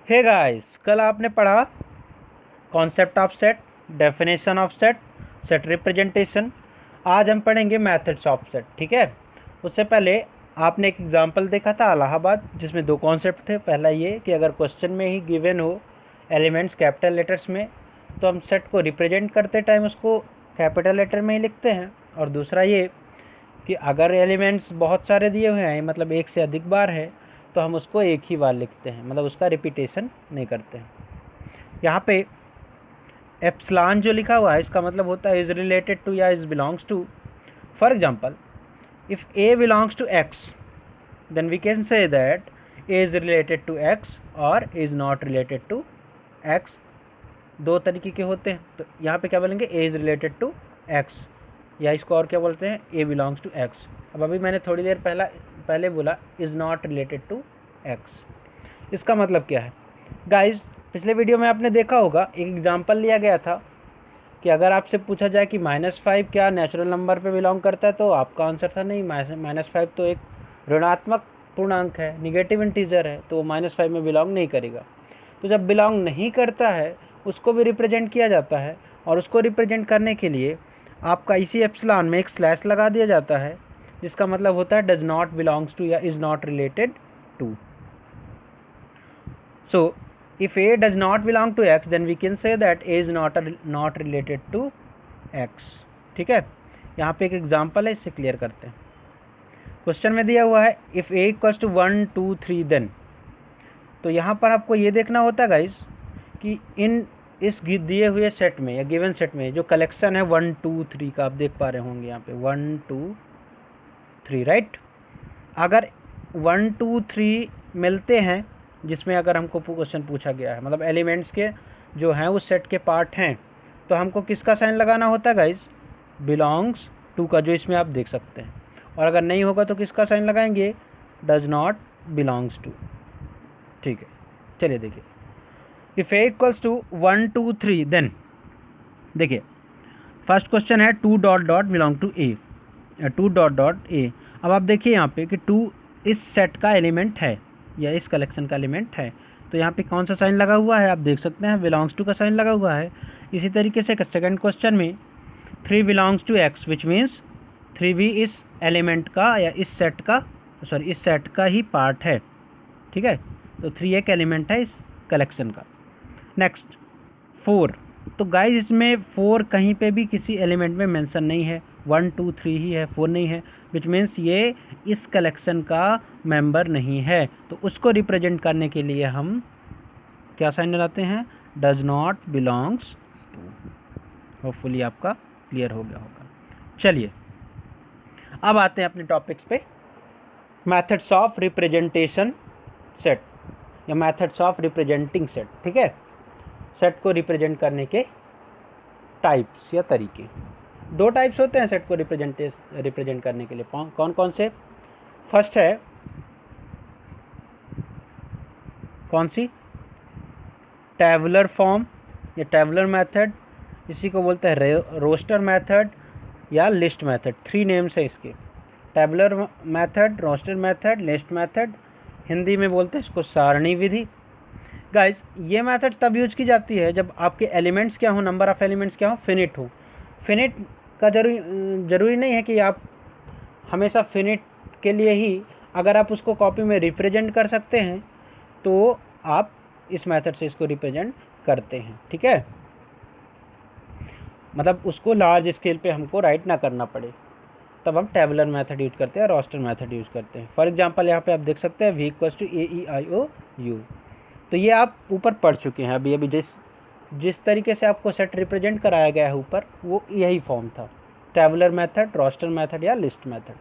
Hey guys, कल आपने पढ़ा concept of set, definition of set, set representation. आज हम पढ़ेंगे मेथड्स ऑफ सेट। ठीक है, उससे पहले आपने एक एग्जांपल देखा था इलाहाबाद, जिसमें दो कॉन्सेप्ट थे। पहला ये कि अगर क्वेश्चन में ही गिवन हो एलिमेंट्स कैपिटल लेटर्स में, तो हम सेट को रिप्रेजेंट करते टाइम उसको कैपिटल लेटर में ही लिखते हैं। और दूसरा ये कि अगर एलिमेंट्स बहुत सारे दिए हुए हैं, मतलब एक से अधिक बार है, तो हम उसको एक ही बार लिखते हैं, मतलब उसका रिपीटेशन नहीं करते हैं। यहाँ पे एप्सिलॉन जो लिखा हुआ है, इसका मतलब होता है इज़ रिलेटेड टू या is belongs to. For example, if A belongs to X, then we can say that A is related to X और is not related to X. दो तरीके के होते हैं, तो यहाँ पे क्या बोलेंगे, A is related to X, या इसको और क्या बोलते हैं, ए बिलोंग्स टू एक्स। अब अभी मैंने थोड़ी देर पहले बोला is not related to X. इसका मतलब क्या है गाइस? पिछले वीडियो में आपने देखा होगा, एक एग्जांपल लिया गया था कि अगर आपसे पूछा जाए कि -5 क्या नेचुरल नंबर पे बिलोंग करता है, तो आपका आंसर था नहीं, -5 तो एक ऋणात्मक पूर्णांक है, निगेटिव इंटीजर है, तो -5 में बिलोंग नहीं करेगा। तो जब बिलोंग नहीं करता है, उसको भी रिप्रेजेंट किया जाता है, और उसको रिप्रेजेंट करने के लिए आपका इसी एप्सिलॉन में एक स्लैश लगा दिया जाता है, जिसका मतलब होता है डज नॉट बिलोंग्स टू या is not related to. So if a does not belong to x, then we can say that a is not related to x। ठीक है, यहाँ पे एक एग्जांपल है, इससे क्लियर करते हैं। क्वेश्चन में दिया हुआ है if a equals to 1 2 3 then, तो यहाँ पर आपको ये देखना होता है गाइस कि इस दिए हुए सेट में या गिवन सेट में जो कलेक्शन है 1 2 3 का, आप देख पा रहे होंगे यहाँ पे 1 2 3, राइट। अगर 1 2 3 मिलते हैं, जिसमें अगर हमको क्वेश्चन पूछा गया है, मतलब एलिमेंट्स के जो हैं उस सेट के पार्ट हैं, तो हमको किसका साइन लगाना होता है गाइस? बिलोंग्स टू का, जो इसमें आप देख सकते हैं। और अगर नहीं होगा तो किसका साइन लगाएंगे? Does not belongs to. ठीक है, चलिए देखिए, if a equals to 1 2 3 then, देखिए फर्स्ट क्वेश्चन है 2 dot dot belong to a, 2 dot dot a. अब आप देखिए यहाँ पे कि 2 इस सेट का एलिमेंट है या इस कलेक्शन का एलिमेंट है, तो यहाँ पे कौन सा साइन लगा हुआ है? आप देख सकते हैं बिलोंग्स टू का साइन लगा हुआ है। इसी तरीके से सेकंड क्वेश्चन में 3 belongs to x, which means 3 भी इस एलिमेंट का या इस सेट का ही पार्ट है। ठीक है, तो 3 एक एलिमेंट है इस कलेक्शन का। नेक्स्ट 4, तो गाइस इसमें 4 कहीं पे भी किसी एलिमेंट में मेंशन नहीं है, 1 2 3 ही है, 4 नहीं है, विच मीन्स ये इस कलेक्शन का मेंबर नहीं है। तो उसको रिप्रेजेंट करने के लिए हम क्या साइन लगाते हैं? Does not belongs to. Hopefully आपका क्लियर हो गया होगा। चलिए अब आते हैं अपने टॉपिक्स पे, मेथड्स ऑफ रिप्रेजेंटेशन सेट या मेथड्स ऑफ रिप्रेजेंटिंग सेट। ठीक है, सेट को रिप्रेजेंट करने के टाइप्स या तरीके। दो टाइप्स होते हैं सेट को रिप्रेजेंट करने के लिए। कौन कौन से? फर्स्ट है कौन सी? टैबुलर फॉर्म या टैबुलर मेथड, इसी को बोलते हैं रोस्टर मेथड या लिस्ट मेथड। 3 नेम्स है इसके, tabular method, roster method, list method. Hindi में बोलते हैं इसको सारणी विधि। गाइस ये मेथड तब यूज की जाती है जब आपके एलिमेंट्स क्या हो, नंबर ऑफ़ एलिमेंट्स क्या हो, फिनिट हो। फिनिट का जरूरी नहीं है कि आप हमेशा फिनिट के लिए ही, अगर आप उसको कॉपी में रिप्रेजेंट कर सकते हैं तो आप इस मेथड से इसको रिप्रेजेंट करते हैं। ठीक है, मतलब उसको लार्ज स्केल पे हमको राइट ना करना पड़े, तब हम टैबुलर मेथड यूज करते हैं, रोस्टर मेथड यूज करते हैं। फॉर एग्जांपल यहाँ पे आप देख सकते हैं V इक्वल्स टू AEIOU, तो ये आप ऊपर पढ़ चुके हैं अभी जिस तरीके से आपको सेट रिप्रेजेंट कराया गया है ऊपर, वो यही फॉर्म था, टैबुलर मेथड, रोस्टर मेथड या लिस्ट मेथड।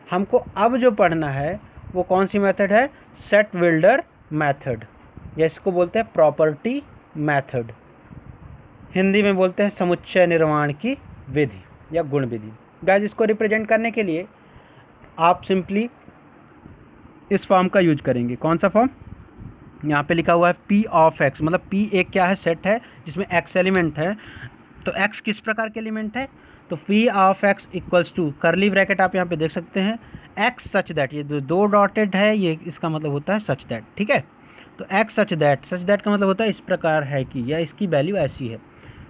हमको अब जो पढ़ना है वो कौन सी मेथड है? सेट बिल्डर मेथड, या इसको बोलते हैं प्रॉपर्टी मेथड। हिंदी में बोलते हैं समुच्चय निर्माण की विधि या गुण विधि। गाइस इसको रिप्रेजेंट करने के लिए आप सिंपली इस फॉर्म का यूज करेंगे। कौन सा फॉर्म? यहाँ पे लिखा हुआ है P ऑफ x, मतलब P एक क्या है? सेट है जिसमें x एलिमेंट है। तो x किस प्रकार के एलिमेंट है? तो P of x equals to, curly bracket आप यहाँ पे देख सकते हैं, x सच दैट, ये दो डॉटेड है, ये इसका मतलब होता है सच दैट। ठीक है, तो एक्स सच दैट का मतलब होता है इस प्रकार है कि, या इसकी वैल्यू ऐसी है।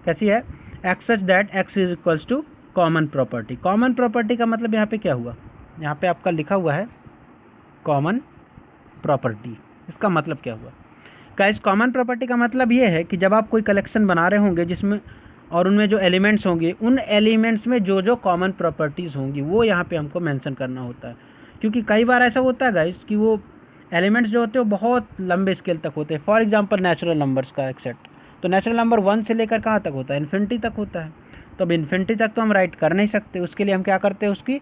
कैसी है? X such that x is equals to common property. Common property का मतलब यहाँ पे क्या हुआ? यहाँ पे आपका लिखा हुआ है कॉमन प्रॉपर्टी। इसका मतलब क्या हुआ गाइस? कॉमन प्रॉपर्टी का मतलब ये है कि जब आप कोई कलेक्शन बना रहे होंगे जिसमें और उनमें जो एलिमेंट्स होंगे, उन एलिमेंट्स में जो जो कॉमन प्रॉपर्टीज़ होंगी वो यहाँ पे हमको मेंशन करना होता है। क्योंकि कई बार ऐसा होता है गाइस कि वो एलिमेंट्स जो होते हैं वो बहुत लंबे स्केल तक होते हैं। फॉर एग्जांपल नेचुरल नंबर्स का एक सेट, तो नेचुरल नंबर 1 से लेकर कहाँ तक होता है? इन्फिनिटी तक होता है। तो अब इन्फिनिटी तक तो हम राइट कर नहीं सकते, उसके लिए हम क्या करते हैं, उसकी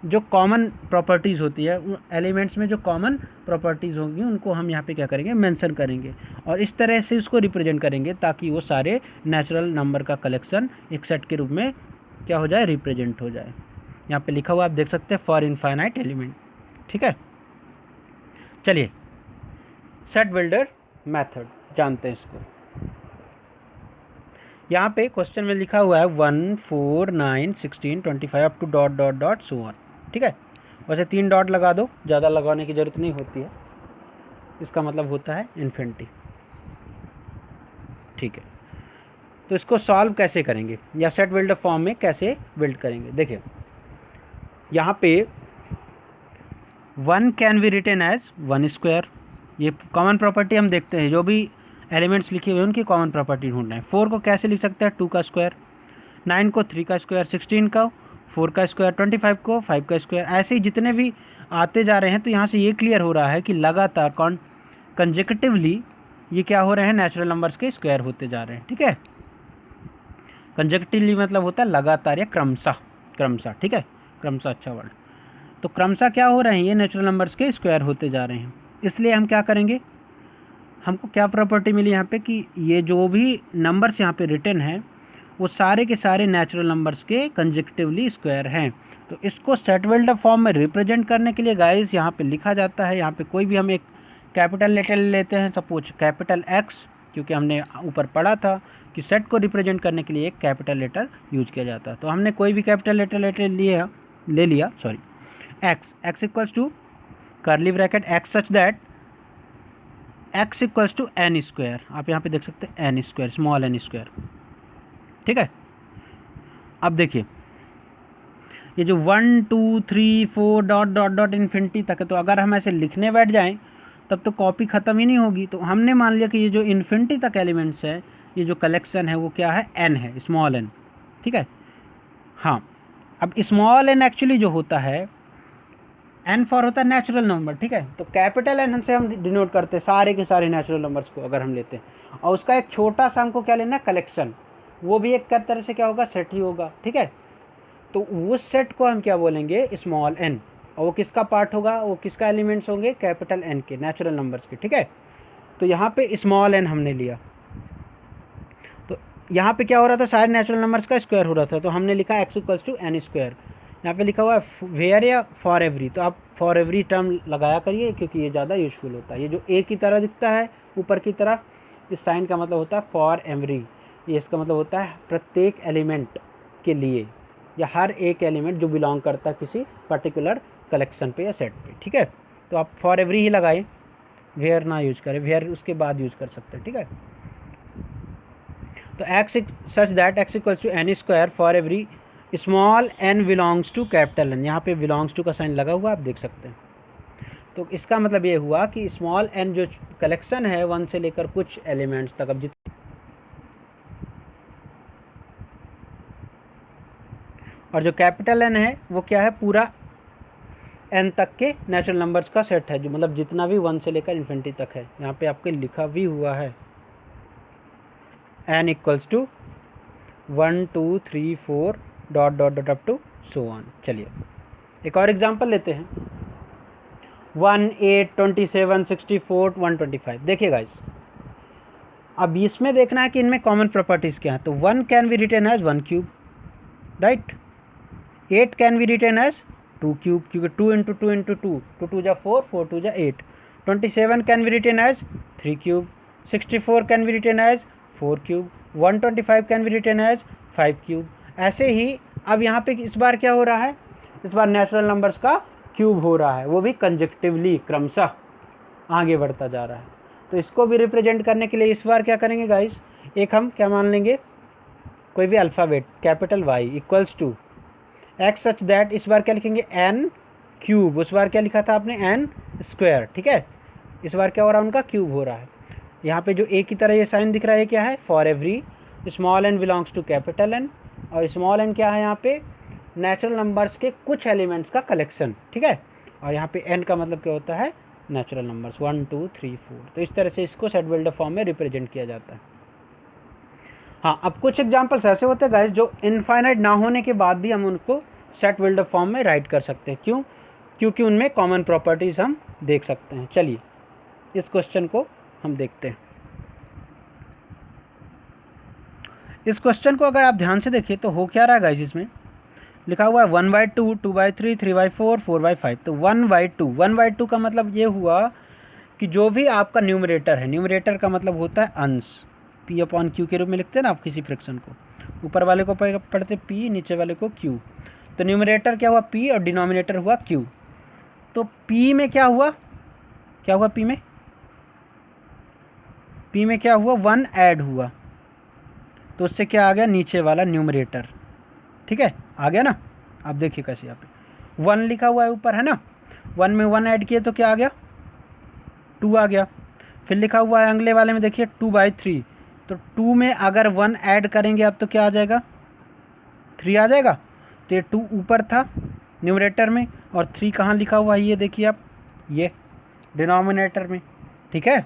जो कॉमन प्रॉपर्टीज़ होती है, उन एलिमेंट्स में जो कॉमन प्रॉपर्टीज़ होंगी उनको हम यहाँ पे क्या करेंगे, मेंशन करेंगे, और इस तरह से उसको रिप्रेजेंट करेंगे ताकि वो सारे नेचुरल नंबर का कलेक्शन एक सेट के रूप में क्या हो जाए, रिप्रेजेंट हो जाए। यहाँ पे लिखा हुआ आप देख सकते हैं फॉर इनफाइनाइट एलिमेंट। ठीक है, चलिए सेट बिल्डर मेथड जानते हैं इसको। यहाँ पे क्वेश्चन में लिखा हुआ है 1, 4, 9, 16, 25 up to dot dot dot so on. ठीक है, वैसे 3 डॉट लगा दो, ज़्यादा लगाने की ज़रूरत नहीं होती है, इसका मतलब होता है इन्फिनिटी। ठीक है, तो इसको सॉल्व कैसे करेंगे या सेट बिल्डर फॉर्म में कैसे बिल्ड करेंगे? देखिए यहाँ पे 1 can be written as 1 square, ये कॉमन प्रॉपर्टी हम देखते हैं, जो भी एलिमेंट्स लिखे हुए हैं उनकी कॉमन प्रॉपर्टी ढूंढना है। 4 को कैसे लिख सकते हैं? 2 का स्क्वायर, 9 को 3 का स्क्वायर, 16 को 4 का स्क्वायर, 25 को 5 का स्क्वायर। ऐसे ही जितने भी आते जा रहे हैं, तो यहाँ से ये क्लियर हो रहा है कि लगातार कंजेक्टिवली ये क्या हो रहे हैं, नेचुरल नंबर्स के स्क्वायर होते जा रहे हैं। ठीक है, कंजेक्टिवली मतलब होता है लगातार या क्रमशः। ठीक है, क्रमशः अच्छा वर्ड। तो क्रमशः क्या हो रहे हैं, ये नेचुरल नंबर्स के स्क्वायर होते जा रहे हैं। इसलिए हम क्या करेंगे, हमको क्या प्रॉपर्टी मिली यहाँ पे कि ये जो भी नंबर्स यहाँ पे रिटन हैं वो सारे के सारे नेचुरल नंबर्स के कंजेक्टिवली स्क्वायर हैं। तो इसको सेट बिल्डर फॉर्म में रिप्रेजेंट करने के लिए गाइस यहाँ पे लिखा जाता है, यहाँ पे कोई भी हम एक कैपिटल लेटर ले लेते हैं, सपोज कैपिटल एक्स, क्योंकि हमने ऊपर पढ़ा था कि सेट को रिप्रेजेंट करने के लिए एक कैपिटल लेटर यूज किया जाता है। तो हमने कोई भी कैपिटल लेटर ले लिया x equals to curly bracket x such that x equals to n square. आप यहाँ पे देख सकते हैं n square, small n square. ठीक है, अब देखिए ये जो 1, 2, 3, 4 डॉट डॉट डॉट इन्फिनिटी तक है, तो अगर हम ऐसे लिखने बैठ जाएं तब तो कॉपी ख़त्म ही नहीं होगी। तो हमने मान लिया कि ये जो इन्फिनिटी तक एलिमेंट्स है, ये जो कलेक्शन है वो क्या है, एन है, स्मॉल एन। ठीक है, हाँ, अब स्मॉल एन एक्चुअली जो होता है, एन फॉर होता है नेचुरल नंबर। ठीक है, तो कैपिटल एन से हम डिनोट करते हैं सारे के सारे नेचुरल नंबर्स को अगर हम लेते हैं, और उसका एक छोटा सा हमको क्या लेना है, कलेक्शन, वो भी एक तरह से क्या होगा, सेट ही होगा। ठीक है, तो उस सेट को हम क्या बोलेंगे, स्मॉल एन, और वो किसका पार्ट होगा, वो किसका एलिमेंट्स होंगे, कैपिटल एन के, नेचुरल नंबर्स के। ठीक है, तो यहाँ पे स्मॉल एन हमने लिया, तो यहाँ पे क्या हो रहा था, सारे नेचुरल नंबर्स का स्क्वायर हो रहा था, तो हमने लिखा x equals to n square. यहाँ पे लिखा हुआ है वेयर या फॉर एवरी, तो आप फॉर एवरी टर्म लगाया करिए क्योंकि ये ज़्यादा यूजफुल होता है। ये जो ए की तरह दिखता है ऊपर की तरफ, इस साइन का मतलब होता है फॉर एवरी, ये इसका मतलब होता है प्रत्येक एलिमेंट के लिए, या हर एक एलिमेंट जो बिलोंग करता है किसी पर्टिकुलर कलेक्शन पे या सेट पे। ठीक है, तो आप फॉर एवरी ही लगाएं, वेयर ना यूज करें, वेयर उसके बाद यूज कर सकते हैं। ठीक है, तो x such that x equals to n square for every small n belongs to capital n. यहाँ पे बिलोंग्स टू का साइन लगा हुआ आप देख सकते हैं। तो इसका मतलब ये हुआ कि स्मॉल एन जो कलेक्शन है 1 से लेकर कुछ एलिमेंट्स तक, अब और जो कैपिटल एन है वो क्या है, पूरा एन तक के नेचुरल नंबर्स का सेट है, जो मतलब जितना भी 1 से लेकर इन्फिनिटी तक है। यहाँ पे आपके लिखा भी हुआ है n equals to 1, 2, 3, 4 dot dot dot up to so on. चलिए एक और एग्जांपल लेते हैं, 1, 8, 27, 64, 125। देखिए गाइस, अब इसमें देखना है कि इनमें कॉमन प्रॉपर्टीज़ क्या है। तो 1 can be written as 1 cube, right. 8 can be written as 2 cube, क्योंकि 2 इंटू 2 इंटू 2, 2 2 जा 4, 4 2 जा 8। 27 can be written as 3 cube, 64 can be written as 4 cube, 125 can be written as 5 cube. ऐसे ही अब यहाँ पे इस बार क्या हो रहा है, इस बार नेचुरल नंबर्स का क्यूब हो रहा है, वो भी कंजेक्टिवली क्रमशः आगे बढ़ता जा रहा है। तो इसको भी रिप्रेजेंट करने के लिए इस बार क्या करेंगे गाइस, एक हम क्या मान लेंगे, कोई भी alphabet capital Y equals to x such that, इस बार क्या लिखेंगे n क्यूब, उस बार क्या लिखा था आपने n स्क्वायर, ठीक है। इस बार क्या हो रहा है, उनका क्यूब हो रहा है। यहाँ पे जो a की तरह ये साइन दिख रहा है क्या है, for every small n belongs to capital N, और स्मॉल n क्या है यहाँ पे, नेचुरल नंबर्स के कुछ एलिमेंट्स का कलेक्शन, ठीक है। और यहाँ पे n का मतलब क्या होता है, नेचुरल नंबर्स 1 2 3 4। तो इस तरह से इसको सेट बिल्डर फॉर्म में रिप्रेजेंट किया जाता है। हाँ, अब कुछ एग्जांपल्स ऐसे होते हैं गाइस जो इनफाइनाइट ना होने के बाद भी हम उनको सेट बिल्डर फॉर्म में राइट कर सकते हैं। क्यों? क्योंकि उनमें कॉमन प्रॉपर्टीज़ हम देख सकते हैं। चलिए इस क्वेश्चन को हम देखते हैं। इस क्वेश्चन को अगर आप ध्यान से देखिए तो हो क्या रहा है गाइस, इसमें लिखा हुआ है 1/2, 2/3, 3/4, 4/5। तो 1/2 का मतलब ये हुआ कि जो भी आपका न्यूमरेटर है, न्यूमरेटर का मतलब होता है अंश, P/Q के रूप में लिखते हैं ना आप किसी फ्रैक्शन को, ऊपर वाले को पढ़ते P, नीचे वाले को Q। तो न्यूमरेटर क्या हुआ P और डिनोमिनेटर हुआ Q। तो P में क्या हुआ, P में क्या हुआ, 1 ऐड हुआ, तो उससे क्या आ गया, नीचे वाला न्यूमरेटर, ठीक है, आ गया ना। आप देखिए कैसे, यहाँ पे 1 लिखा हुआ है ऊपर, है ना, 1 में 1 ऐड किए तो क्या आ गया, 2 आ गया। फिर लिखा हुआ है अगले वाले में देखिए 2/3, तो 2 में अगर 1 ऐड करेंगे अब तो क्या आ जाएगा, 3 आ जाएगा। तो ये 2 ऊपर था न्यूमरेटर में और 3 कहाँ लिखा हुआ है, ये देखिए आप, ये डिनोमिनेटर में, ठीक है।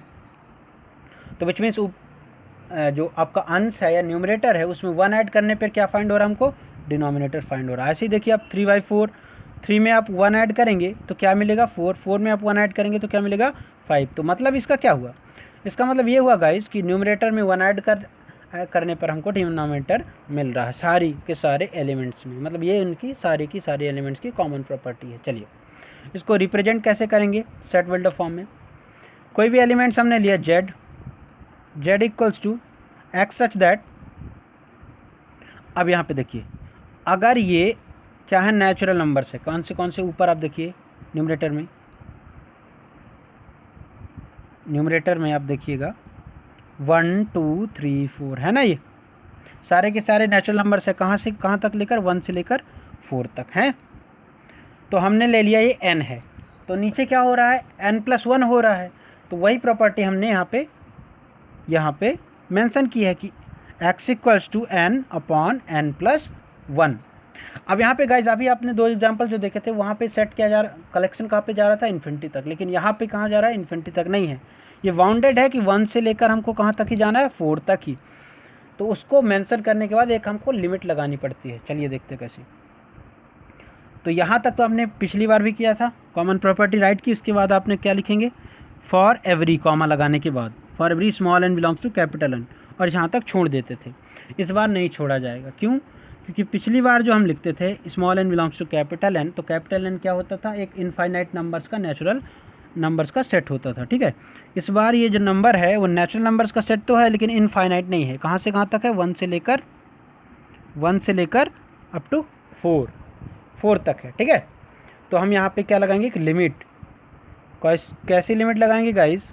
तो विच मीन्स जो आपका अंश है या न्यूमरेटर है उसमें 1 ऐड करने पर क्या फाइंड हो रहा है हमको, डिनोमिनेटर फाइंड हो रहा है। ऐसे ही देखिए आप 3/4, 3 में आप 1 ऐड करेंगे तो क्या मिलेगा 4, 4 में आप 1 ऐड करेंगे तो क्या मिलेगा 5। तो मतलब इसका क्या हुआ, इसका मतलब ये हुआ गाइस कि न्यूमरेटर में 1 ऐड करने पर हमको डिनोमिनेटर मिल रहा है सारी के सारे एलिमेंट्स में, मतलब ये उनकी सारी की सारी एलिमेंट्स की कॉमन प्रॉपर्टी है। चलिए इसको रिप्रेजेंट कैसे करेंगे सेट बिल्डर फॉर्म में। कोई भी एलिमेंट्स हमने लिया z equals to x such that, अब यहाँ पे देखिए अगर ये क्या है, नेचुरल नंबर्स है, कौन से ऊपर आप देखिए न्यूमरेटर में आप देखिएगा 1 2 3 4 है ना, ये सारे के सारे नेचुरल नंबर्स है, कहाँ से कहाँ तक लेकर 1 से लेकर 4 तक हैं। तो हमने ले लिया ये n है, तो नीचे क्या हो रहा है, n+1 हो रहा है। तो वही प्रॉपर्टी हमने यहाँ पे मेंशन की है कि x इक्वल्स टू n/n+1। अब यहाँ पे गाइज अभी आपने 2 एग्जांपल जो देखे थे वहाँ पे सेट किया जा रहा, कलेक्शन कहाँ पे जा रहा था, इन्फिनिटी तक, लेकिन यहाँ पे कहाँ जा रहा है, इन्फिनिटी तक नहीं है, ये बाउंडेड है कि 1 से लेकर हमको कहाँ तक ही जाना है, 4 तक ही। तो उसको मेंशन करने के बाद एक हमको लिमिट लगानी पड़ती है। चलिए देखते कैसे। तो यहाँ तक तो आपने पिछली बार भी किया था, कॉमन प्रॉपर्टी राइट की, उसके बाद आपने क्या लिखेंगे, फॉर एवरी, कॉमा लगाने के बाद for every small n belongs to capital N, और यहाँ तक छोड़ देते थे। इस बार नहीं छोड़ा जाएगा, क्यों, क्योंकि पिछली बार जो हम लिखते थे small n belongs to capital N, तो कैपिटल N क्या होता था, एक इनफाइनाइट नंबर्स का, नेचुरल नंबर्स का सेट होता था, ठीक है। इस बार ये जो नंबर है वो नेचुरल नंबर्स का सेट तो है लेकिन इनफाइनाइट नहीं है। कहाँ से कहाँ तक है, 1 से लेकर अप टू 4 तक है, ठीक है। तो हम यहाँ पे क्या लगाएंगे, एक लिमिट, कैसी लिमिट लगाएंगे गाइस,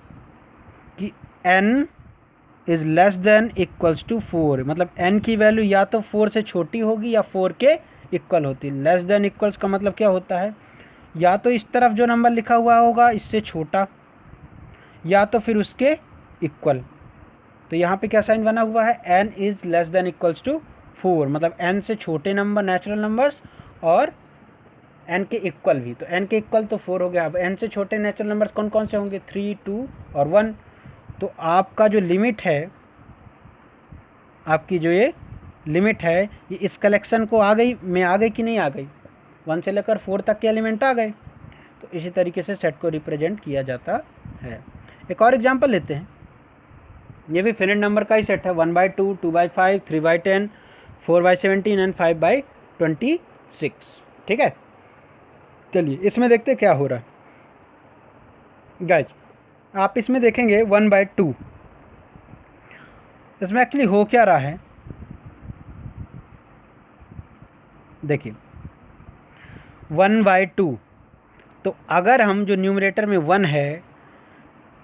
कि n is less than equals to 4, मतलब n की वैल्यू या तो 4 से छोटी होगी या 4 के इक्वल होती है। लेस देन इक्वल्स का मतलब क्या होता है, या तो इस तरफ जो नंबर लिखा हुआ होगा इससे छोटा, या तो फिर उसके इक्वल। तो यहाँ पे क्या साइन बना हुआ है, n is less than equals to 4, मतलब n से छोटे नंबर नेचुरल नंबर्स और n के इक्वल भी। तो n के इक्वल तो 4 हो गया। अब n से छोटे नेचुरल नंबर्स कौन कौन से होंगे, 3 2 और 1। तो आपका जो लिमिट है, आपकी जो ये लिमिट है, ये इस कलेक्शन को आ गई कि नहीं आ गई, 1 से लेकर 4 तक के एलिमेंट आ गए। तो इसी तरीके से सेट को रिप्रेजेंट किया जाता है। एक और एग्जांपल लेते हैं, ये भी फिनिट नंबर का ही सेट है, 1/2, 2/5, 3/10, 4/17 एंड 5/26, ठीक है। चलिए इसमें देखते क्या हो रहा है गाइज। आप इसमें देखेंगे 1/2, इसमें एक्चुअली हो क्या रहा है, देखिए 1/2। तो अगर हम जो न्यूमरेटर में 1 है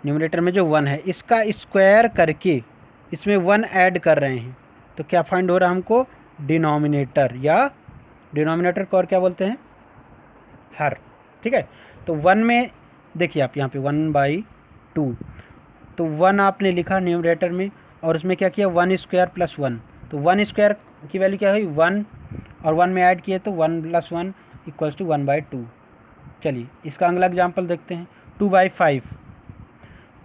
न्यूमरेटर में जो 1 है इसका स्क्वायर करके इसमें 1 ऐड कर रहे हैं, तो क्या फाइंड हो रहा है हमको, डिनोमिनेटर, या डिनोमिनेटर को और क्या बोलते हैं, हर। ठीक है, तो 1 में देखिए आप यहाँ पे 1/2, तो 1 आपने लिखा न्यूमरेटर में और उसमें क्या किया 1 स्क्वायर प्लस 1, तो 1 स्क्वायर की वैल्यू क्या हुई 1 और 1 में ऐड किए तो 1 + 1 = 1/2। चलिए इसका अगला एग्जाम्पल देखते हैं 2/5।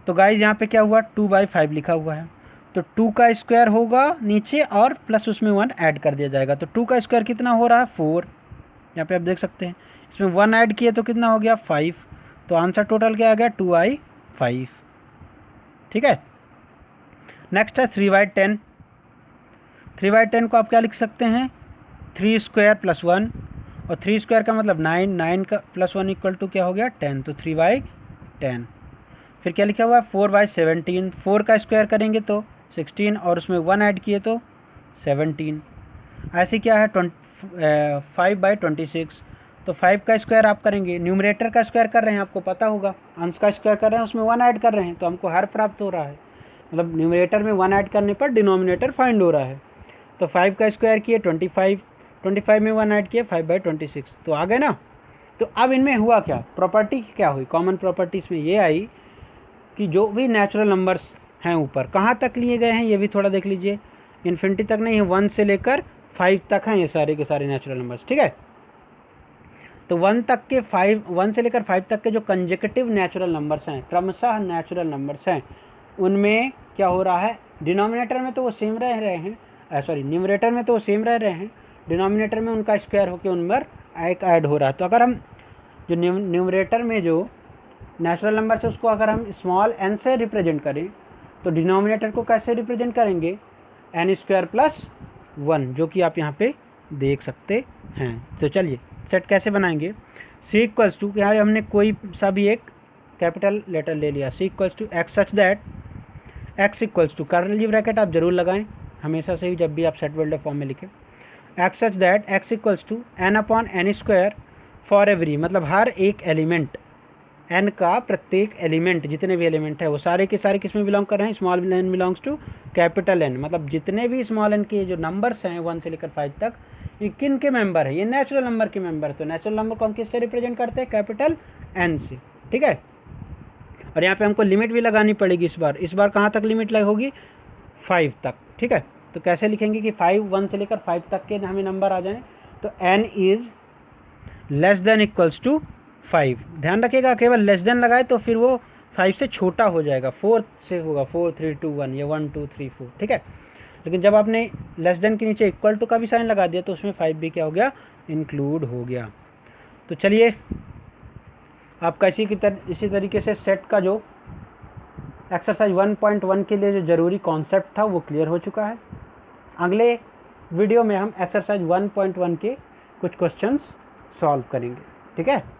तो गाइज यहाँ पे क्या हुआ 2/5 लिखा हुआ है, तो 2 का स्क्वायर होगा नीचे और प्लस उसमें 1 ऐड कर दिया जाएगा, तो 2 का स्क्वायर कितना हो रहा है 4, यहाँ पे आप देख सकते हैं। इसमें 1 ऐड किए तो कितना हो गया 5, तो आंसर टोटल क्या आ गया 2/5। ठीक है, नेक्स्ट है 3/10। 3/10 को आप क्या लिख सकते हैं 3 स्क्वायर प्लस 1, और 3 स्क्वायर का मतलब 9, 9 का प्लस 1 = क्या हो गया 10, तो 3/10। फिर क्या लिखा हुआ है 4/17, 4 का स्क्वायर करेंगे तो 16 और उसमें 1 ऐड किए तो 17। ऐसे क्या है 5/26, तो 5 का स्क्वायर आप करेंगे, न्यूमरेटर का स्क्वायर कर रहे हैं आपको पता होगा, अंश का स्क्वायर कर रहे हैं उसमें 1 ऐड कर रहे हैं, तो हमको हर प्राप्त हो रहा है, मतलब न्यूमरेटर में 1 ऐड करने पर डिनोमिनेटर फाइंड हो रहा है। तो 5 का स्क्वायर किए 25, 25 में 1 ऐड किए 5/26, तो आ गए ना। तो अब इनमें हुआ क्या, प्रॉपर्टी क्या हुई, कॉमन प्रॉपर्टी इसमें ये आई कि जो भी नेचुरल नंबर्स हैं ऊपर कहाँ तक लिए गए हैं ये भी थोड़ा देख लीजिए, इन्फिनिटी तक नहीं है, 1 से लेकर 5 तक हैं ये सारे के सारे नेचुरल नंबर्स। ठीक है, तो 1 से लेकर 5 तक के जो कंजेक्टिव नेचुरल नंबर्स हैं, क्रमशः नेचुरल नंबर्स हैं, उनमें क्या हो रहा है डिनोमिनेटर में तो वो सेम रह रहे हैं, न्यूमरेटर में तो वो सेम रह रहे हैं, डिनोमिनेटर में उनका स्क्वायर होकर उन पर एक ऐड हो रहा है। तो अगर हम जो न्यूमरेटर में जो नेचुरल नंबर है उसको अगर हम स्मॉल n से रिप्रेजेंट करें तो डिनोमिनेटर को कैसे रिप्रेजेंट करेंगे n² + 1, जो कि आप यहाँ पे देख सकते हैं। तो चलिए सेट कैसे बनाएंगे, c = यहाँ हमने कोई सा भी एक कैपिटल लेटर ले लिया, c = x such that x = curly bracket आप जरूर लगाएं हमेशा से ही जब भी आप सेट बिल्डर फॉर्म में लिखें, x such that x = n/n² for every, मतलब हर एक एलिमेंट n का प्रत्येक एलिमेंट जितने भी एलिमेंट है वो सारे के सारे किस में बिलोंग कर रहे हैं, small n belongs to capital N, मतलब जितने भी स्मॉल n के जो नंबर्स हैं 1 से लेकर 5 तक ये किन के मेंबर है, ये नेचुरल नंबर के मेंबर। तो नेचुरल नंबर को हम किससे रिप्रेजेंट करते हैं, कैपिटल N से। ठीक है, और यहाँ पे हमको लिमिट भी लगानी पड़ेगी इस बार कहाँ तक लिमिट लगेगी 5 तक। ठीक है, तो कैसे लिखेंगे कि 1 से लेकर 5 तक के हमें नंबर आ जाएँ, तो n इज़ <= 5, ध्यान रखिएगा केवल लेस देन लगाए तो फिर वो 5 से छोटा हो जाएगा, 4 से होगा 4 3 2 1 या 1 2 3 4। ठीक है, लेकिन जब आपने लेस देन के नीचे इक्वल टू का भी साइन लगा दिया तो उसमें 5 भी क्या हो गया इंक्लूड हो गया। तो चलिए आपका इसी तरीके से सेट का जो एक्सरसाइज 1.1 के लिए जो ज़रूरी कॉन्सेप्ट था वो क्लियर हो चुका है। अगले वीडियो में हम एक्सरसाइज 1.1 के कुछ क्वेश्चंस सॉल्व करेंगे। ठीक है।